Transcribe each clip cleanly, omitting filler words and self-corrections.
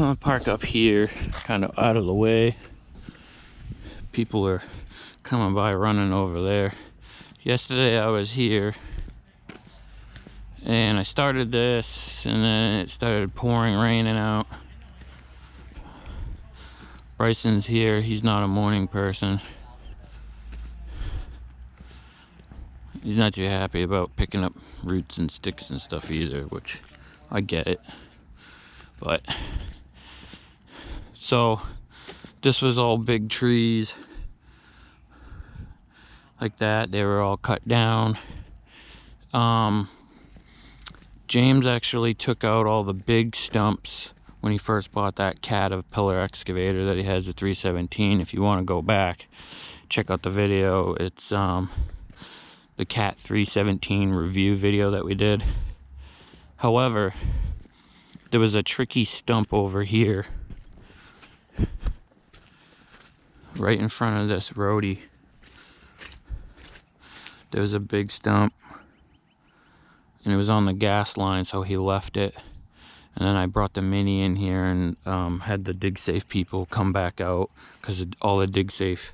I'll park up here, kind of out of the way. People are coming by, running over there. Yesterday I was here and I started this, and then it started pouring, raining out. Bryson's here. He's not a morning person. He's not too happy about picking up roots and sticks and stuff either, which I get it. But so this was all big trees like that. They were all cut down. James actually took out all the big stumps when he first bought that Caterpillar excavator that he has, the 317. If you want to go back, check out the video. It's the Cat 317 review video that we did. However, there was a tricky stump over here right in front of this roadie. There was a big stump, and it was on the gas line, so he left it. And then I brought the Mini in here and had the DigSafe people come back out, because all the DigSafe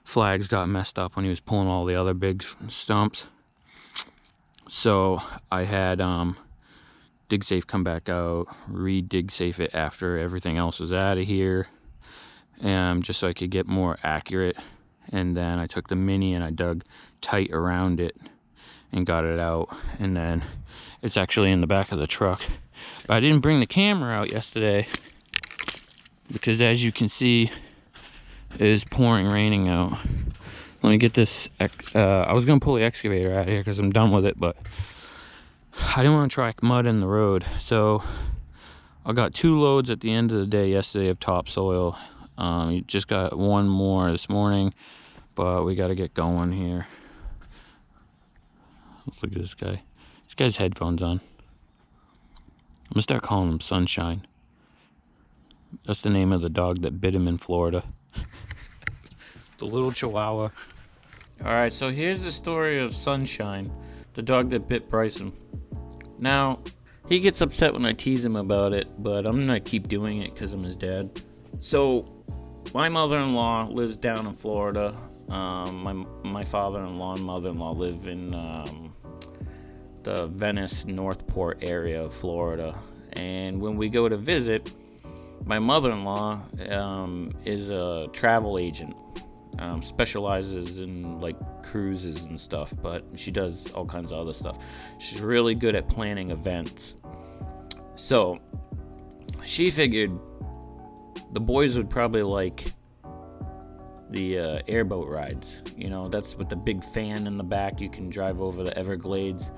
flags got messed up when he was pulling all the other big stumps. So I had DigSafe come back out, re-DigSafe it after everything else was out of here, just so I could get more accurate. And then I took the Mini and I dug tight around it and got it out. And then it's actually in the back of the truck. But I didn't bring the camera out yesterday because, as you can see, it is pouring, raining out. Let me get this. I was gonna pull the excavator out of here because I'm done with it, but I didn't want to track mud in the road. So I got 2 loads at the end of the day yesterday of topsoil. You just got 1 more this morning, but we got to get going here. Let's look at this guy. This guy's headphones on. I'm gonna start calling him Sunshine. That's the name of the dog that bit him in Florida. The little Chihuahua. Alright, so here's the story of Sunshine, the dog that bit Bryson. Now, he gets upset when I tease him about it, but I'm gonna keep doing it because I'm his dad. So, my mother-in-law lives down in Florida. My father-in-law and mother-in-law live in the Venice, Northport area of Florida. And when we go to visit, my mother-in-law is a travel agent. Specializes in like cruises and stuff, but she does all kinds of other stuff. She's really good at planning events. So she figured the boys would probably like the airboat rides. You know, that's with the big fan in the back. You can drive over the Everglades.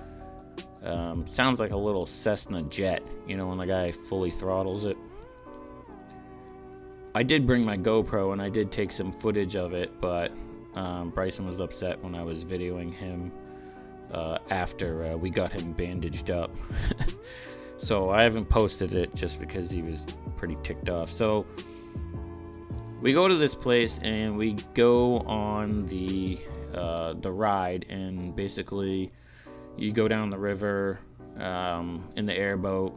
Sounds like a little Cessna jet, you know, when the guy fully throttles it. I did bring my GoPro and I did take some footage of it, but Bryson was upset when I was videoing him after we got him bandaged up. So I haven't posted it just because he was pretty ticked off. So we go to this place and we go on the ride, and basically you go down the river in the airboat,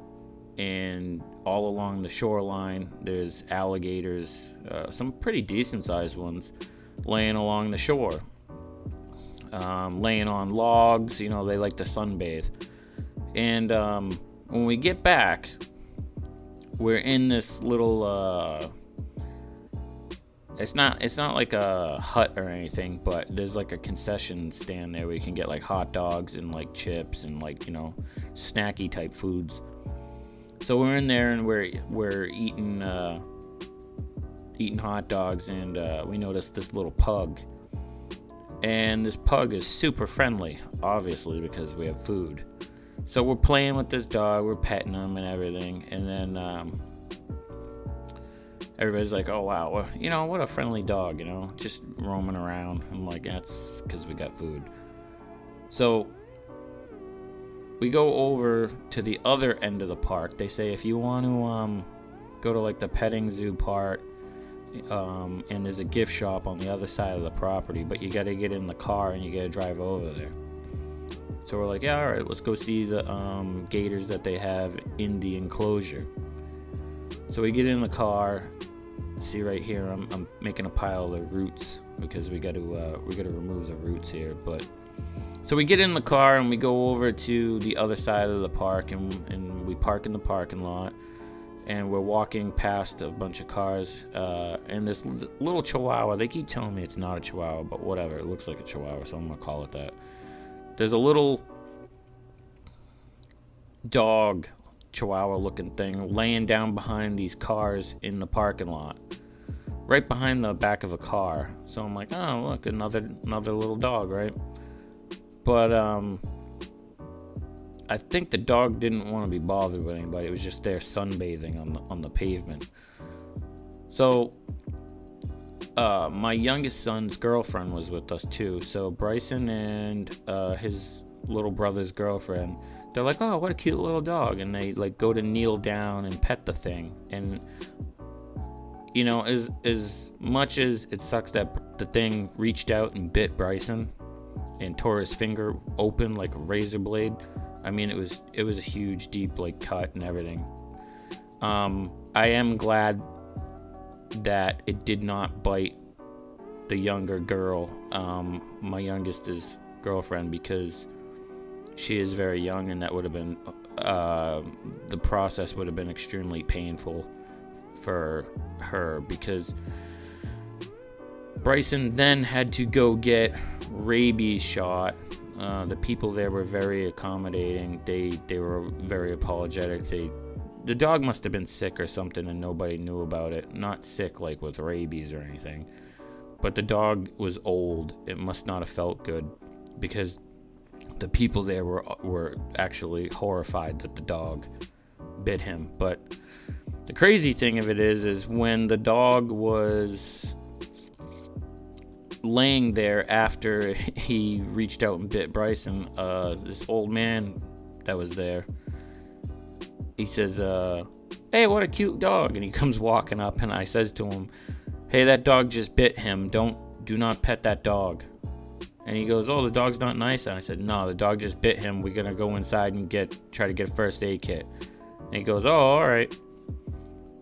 and all along the shoreline there's alligators, some pretty decent sized ones, laying along the shore, laying on logs. You know, they like to sunbathe. And when we get back, we're in this little it's not like a hut or anything, but there's like a concession stand there where you can get like hot dogs and like chips and like, you know, snacky type foods. So we're in there and we're eating hot dogs, and we noticed this little pug. And this pug is super friendly, obviously, because we have food. So we're playing with this dog, we're petting him and everything, and then everybody's like, oh wow, well, you know, what a friendly dog, you know, just roaming around. I'm like, that's because we got food. So we go over to the other end of the park. They say if you want to go to like the petting zoo part, and there's a gift shop on the other side of the property, but you got to get in the car and you got to drive over there. So we're like, yeah, all right, let's go see the gators that they have in the enclosure. So we get in the car. See right here, I'm making a pile of the roots because we got to remove the roots here. But so we get in the car and we go over to the other side of the park, and we park in the parking lot, and we're walking past a bunch of cars, and this little chihuahua. They keep telling me it's not a chihuahua, but whatever. It looks like a chihuahua, so I'm gonna call it that. There's a little dog, chihuahua looking thing, laying down behind these cars in the parking lot, right behind the back of a car. So I'm like, oh look, another little dog, right? But I think the dog didn't want to be bothered with anybody. It was just there sunbathing on the pavement. So my youngest son's girlfriend was with us too. So Bryson and his little brother's girlfriend, they're like, oh, what a cute little dog. And they like go to kneel down and pet the thing. And you know, as much as it sucks that the thing reached out and bit Bryson and tore his finger open like a razor blade, I mean, it was a huge, deep like cut and everything. I am glad that it did not bite the younger girl, my youngest's girlfriend, because she is very young, and that would have been the process would have been extremely painful for her, because Bryson then had to go get rabies shot. The people there were very accommodating. They were very apologetic. The dog must have been sick or something and nobody knew about it. Not sick like with rabies or anything, but the dog was old. It must not have felt good, because the people there were actually horrified that the dog bit him. But the crazy thing of it is when the dog was laying there after he reached out and bit Bryson, this old man that was there, he says, hey, what a cute dog. And he comes walking up, and I says to him, hey, that dog just bit him. Do not pet that dog. And he goes, oh, the dog's not nice. And I said, no, the dog just bit him. We're gonna go inside and try to get a first aid kit. And he goes, oh, all right.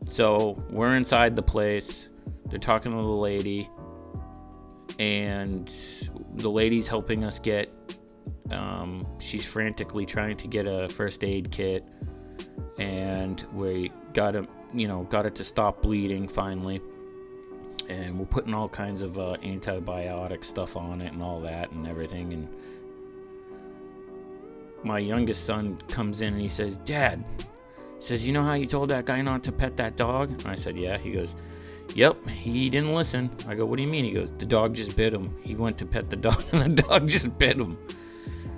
So we're inside the place. They're talking to the lady, and the lady's helping us get, she's frantically trying to get a first aid kit, and we got it to stop bleeding finally, and we're putting all kinds of antibiotic stuff on it and all that and everything. And my youngest son comes in and he says, Dad, he says, you know how you told that guy not to pet that dog? And I said, yeah. He goes, yep, he didn't listen. I go, what do you mean? He goes, the dog just bit him. He went to pet the dog and the dog just bit him.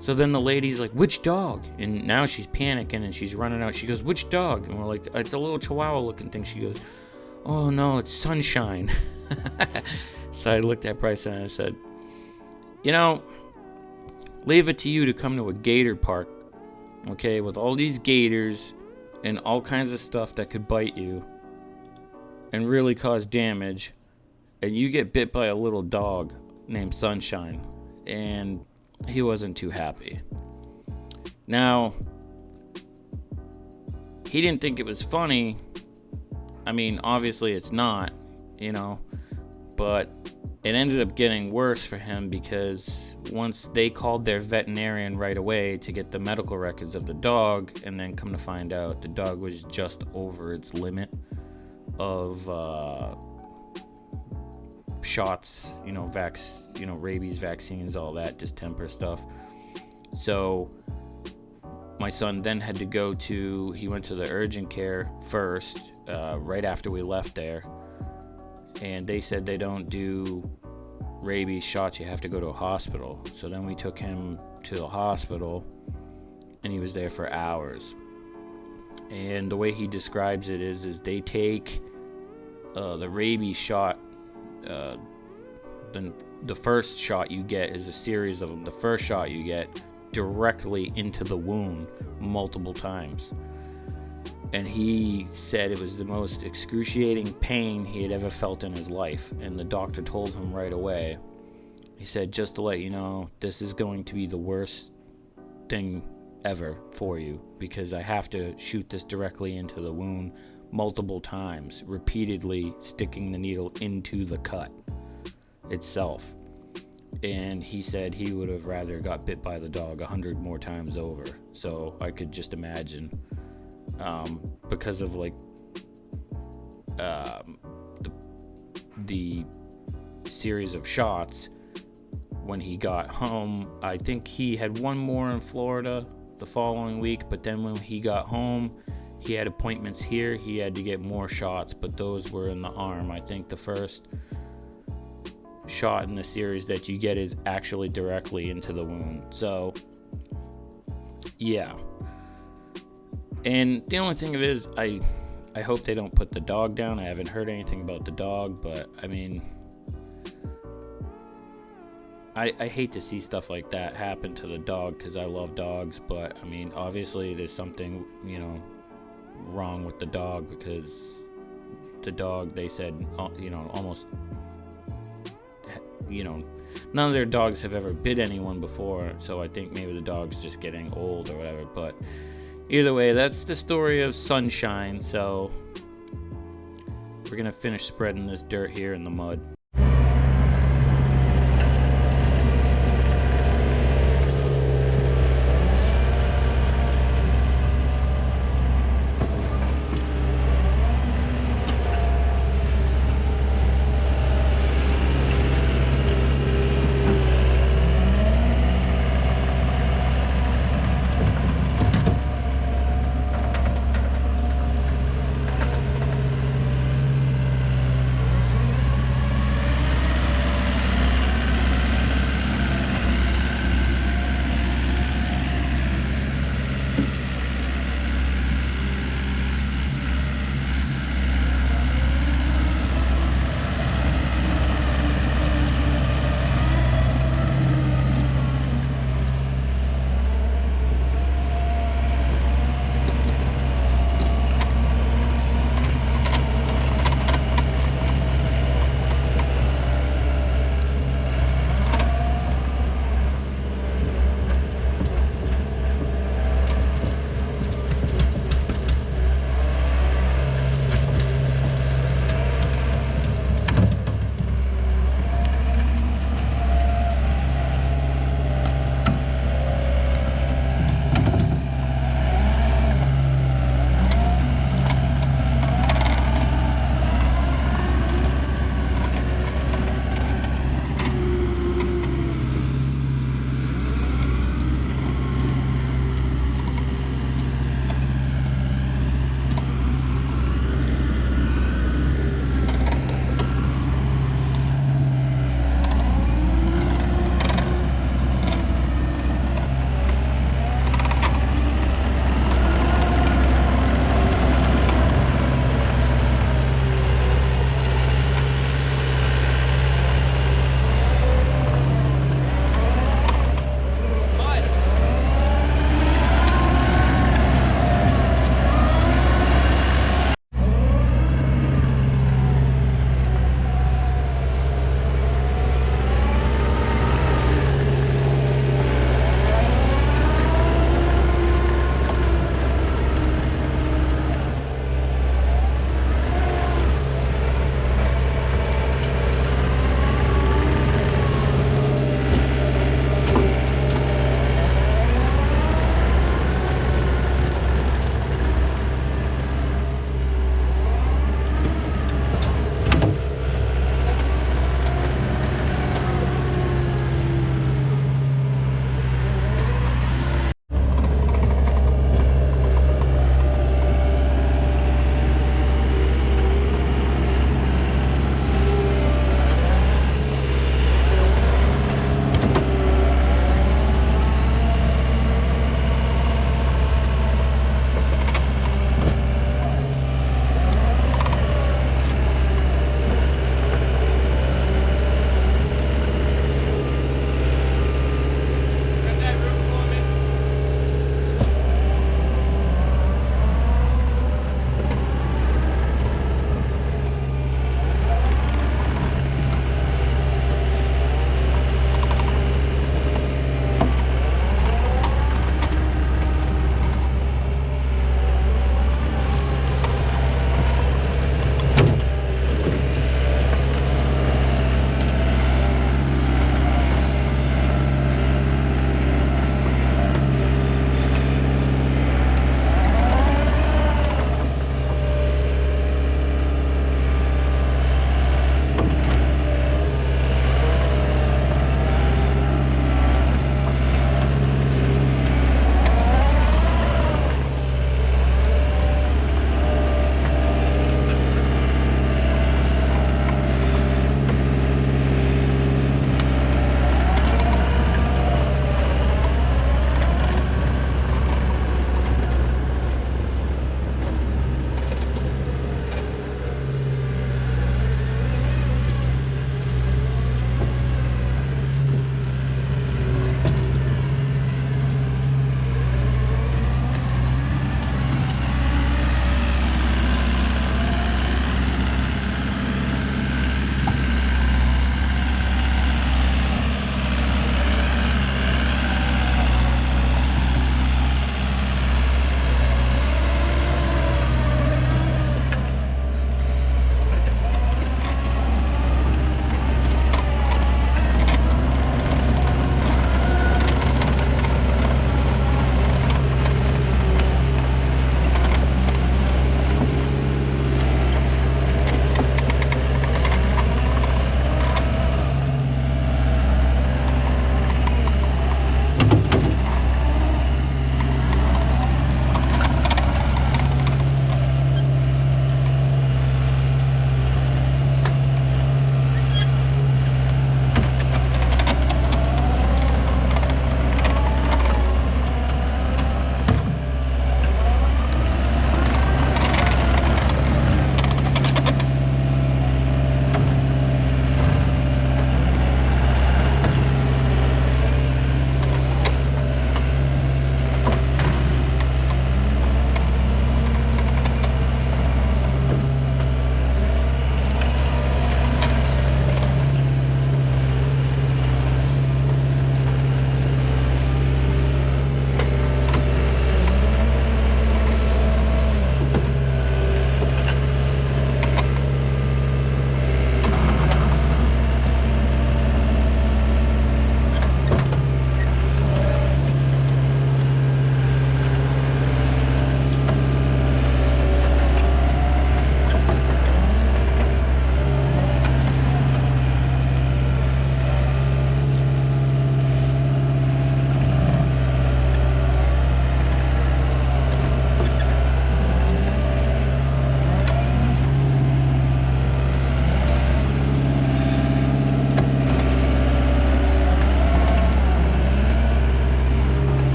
So then the lady's like, which dog? And now she's panicking and she's running out. She goes, which dog? And we're like, it's a little chihuahua looking thing. She goes, oh no, it's Sunshine. So I looked at Bryson and I said, you know, leave it to you to come to a gator park, okay, with all these gators and all kinds of stuff that could bite you and really cause damage, and you get bit by a little dog named Sunshine. And he wasn't too happy. Now, he didn't think it was funny. I mean, obviously it's not, you know, but it ended up getting worse for him, because once they called their veterinarian right away to get the medical records of the dog, and then come to find out the dog was just over its limit of shots, rabies vaccines, all that distemper stuff. So my son then had to he went to the urgent care first, right after we left there, and they said they don't do rabies shots, you have to go to a hospital. So then we took him to the hospital, and he was there for hours. And the way he describes it is they take the rabies shot. The first shot you get is a series of them. The first shot you get directly into the wound multiple times. And he said it was the most excruciating pain he had ever felt in his life. And the doctor told him right away, he said, just to let you know, this is going to be the worst thing ever for you, because I have to shoot this directly into the wound multiple times, repeatedly sticking the needle into the cut itself. And he said he would have rather got bit by the dog 100 more times over. So I could just imagine, because of like the series of shots, when he got home, I think he had one more in Florida the following week, but then when he got home, he had appointments here. He had to get more shots, but those were in the arm. I think the first shot in the series that you get is actually directly into the wound. So yeah, and the only thing it is, I hope they don't put the dog down. I haven't heard anything about the dog, but I mean, I hate to see stuff like that happen to the dog, because I love dogs, but I mean, obviously there's something, wrong with the dog, because the dog, they said, almost, none of their dogs have ever bit anyone before, so I think maybe the dog's just getting old or whatever. But either way, that's the story of Sunshine. So we're gonna finish spreading this dirt here in the mud.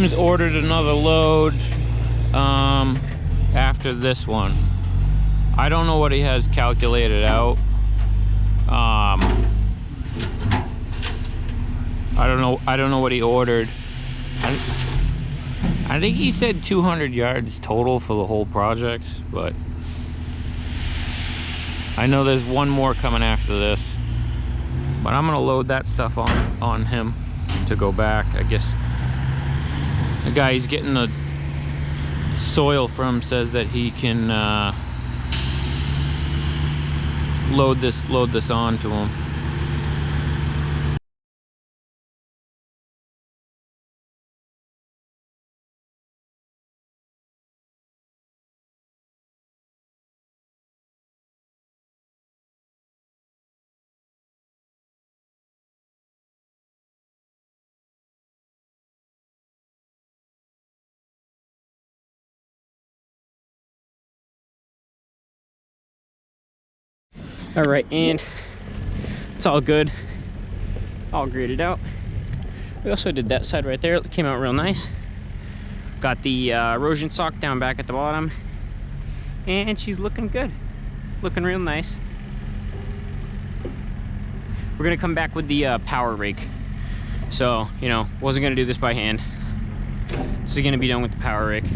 James ordered another load after this one. I don't know what he has calculated out. I don't know what he ordered. I think he said 200 yards total for the whole project, but I know there's one more coming after this. But I'm gonna load that stuff on him to go back. I guess the guy he's getting the soil from says that he can load this on to him. All right, and it's all good, all graded out. We also did that side right there. It came out real nice. Got the erosion sock down back at the bottom, and she's looking good, looking real nice. We're gonna come back with the power rake. So, you know, wasn't gonna do this by hand. This is gonna be done with the power rake.